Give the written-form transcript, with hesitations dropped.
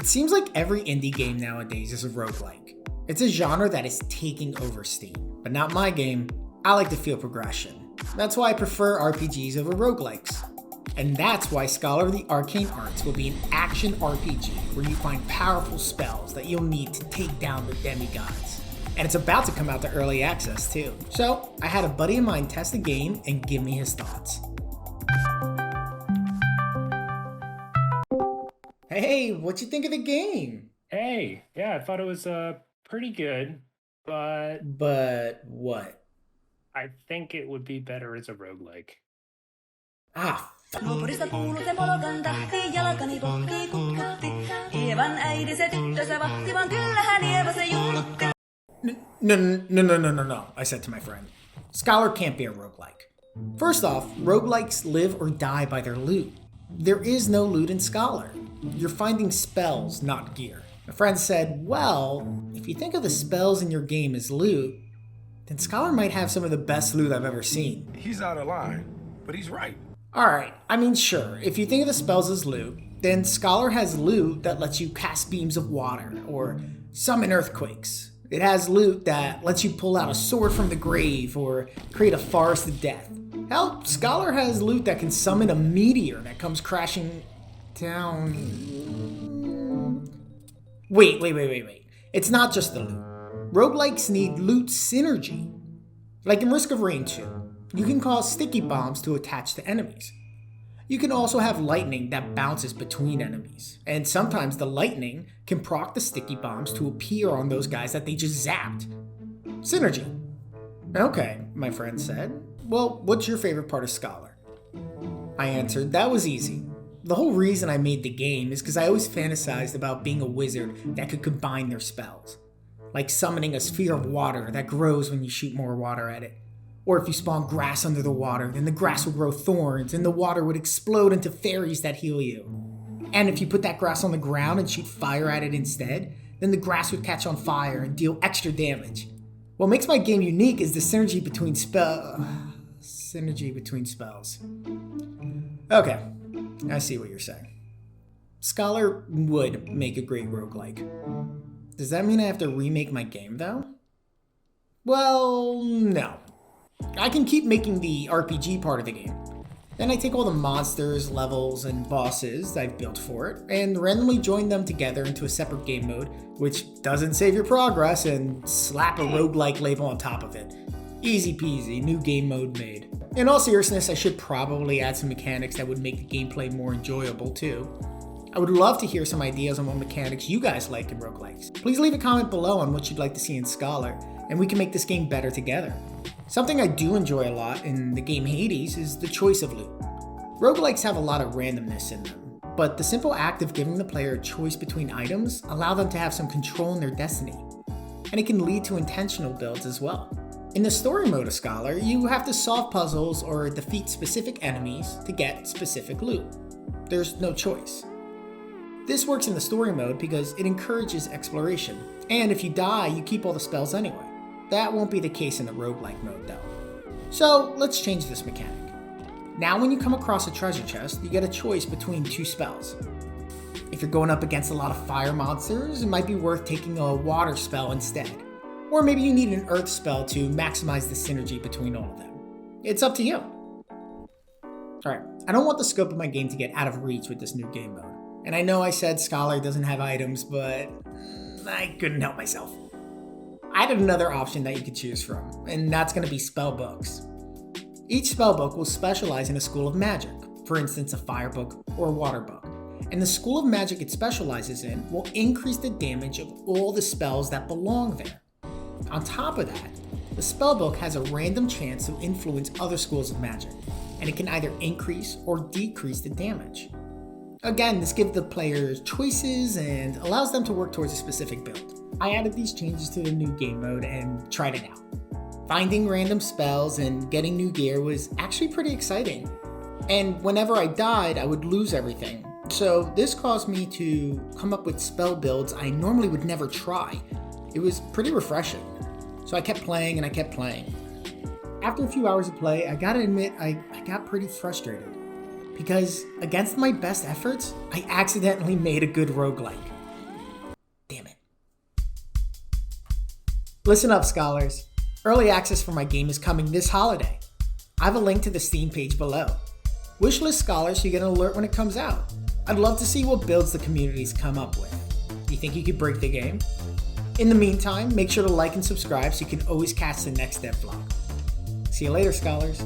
It seems like every indie game nowadays is a roguelike. It's a genre that is taking over Steam, but not my game. I like to feel progression. That's why I prefer RPGs over roguelikes. And that's why Scholar of the Arcane Arts will be an action RPG where you find powerful spells that you'll need to take down the demigods. And it's about to come out to early access too. So I had a buddy of mine test the game and give me his thoughts. Hey, what'd you think of the game? Hey, yeah, I thought it was pretty good, but But what? I think it would be better as a roguelike. Ah, Nuorista kuului se polkan tahti, jalkani pohtii kutkutti. Ievan äiti se tyttönsä vahti, vaan kyllähän Ieva se juutti. No, I said to my friend. Scholar can't be a roguelike. First off, roguelikes live or die by their loot. There is no loot in Scholar. You're finding spells, not gear. My friend said, well, if you think of the spells in your game as loot, then Scholar might have some of the best loot I've ever seen. He's out of line, but he's right. Alright, I mean sure, if you think of the spells as loot, then Scholar has loot that lets you cast beams of water, or summon earthquakes. It has loot that lets you pull out a sword from the grave, or create a forest of death. Hell, Scholar has loot that can summon a meteor that comes crashing down. Wait. It's not just the loot. Roguelikes need loot synergy. Like in Risk of Rain 2, you can cause sticky bombs to attach to enemies. You can also have lightning that bounces between enemies, and sometimes the lightning can proc the sticky bombs to appear on those guys that they just zapped. Synergy. Okay, my friend said. Well, what's your favorite part of Scholar? I answered, that was easy. The whole reason I made the game is because I always fantasized about being a wizard that could combine their spells. Like summoning a sphere of water that grows when you shoot more water at it. Or if you spawn grass under the water, then the grass will grow thorns and the water would explode into fairies that heal you. And if you put that grass on the ground and shoot fire at it instead, then the grass would catch on fire and deal extra damage. What makes my game unique is the synergy between spells. Okay, I see what you're saying. Scholar would make a great roguelike. Does that mean I have to remake my game though? Well, no. I can keep making the RPG part of the game. Then I take all the monsters, levels, and bosses I've built for it, and randomly join them together into a separate game mode, which doesn't save your progress, and slap a roguelike label on top of it. Easy peasy, new game mode made. In all seriousness, I should probably add some mechanics that would make the gameplay more enjoyable too. I would love to hear some ideas on what mechanics you guys like in roguelikes. Please leave a comment below on what you'd like to see in Scholar, and we can make this game better together. Something I do enjoy a lot in the game Hades is the choice of loot. Roguelikes have a lot of randomness in them, but the simple act of giving the player a choice between items allow them to have some control in their destiny, and it can lead to intentional builds as well. In the story mode of Scholar, you have to solve puzzles or defeat specific enemies to get specific loot. There's no choice. This works in the story mode because it encourages exploration, and if you die, you keep all the spells anyway. That won't be the case in the roguelike mode though. So let's change this mechanic. Now when you come across a treasure chest, you get a choice between two spells. If you're going up against a lot of fire monsters, it might be worth taking a water spell instead. Or maybe you need an earth spell to maximize the synergy between all of them. It's up to you. Alright, I don't want the scope of my game to get out of reach with this new game mode. And I know I said Scholar doesn't have items, but I couldn't help myself. I added another option that you could choose from, and that's going to be spellbooks. Each spellbook will specialize in a school of magic, for instance a fire book or a water book, and the school of magic it specializes in will increase the damage of all the spells that belong there. On top of that, the spellbook has a random chance to influence other schools of magic, and it can either increase or decrease the damage. Again, this gives the players choices and allows them to work towards a specific build. I added these changes to the new game mode and tried it out. Finding random spells and getting new gear was actually pretty exciting. And whenever I died, I would lose everything. So this caused me to come up with spell builds I normally would never try. It was pretty refreshing. So I kept playing and I kept playing. After a few hours of play, I gotta admit I got pretty frustrated. Because against my best efforts, I accidentally made a good roguelike. Listen up, scholars. Early access for my game is coming this holiday. I have a link to the Steam page below. Wishlist scholars, so you get an alert when it comes out. I'd love to see what builds the communities come up with. Do you think you could break the game? In the meantime, make sure to like and subscribe so you can always catch the next Devlog. See you later, scholars.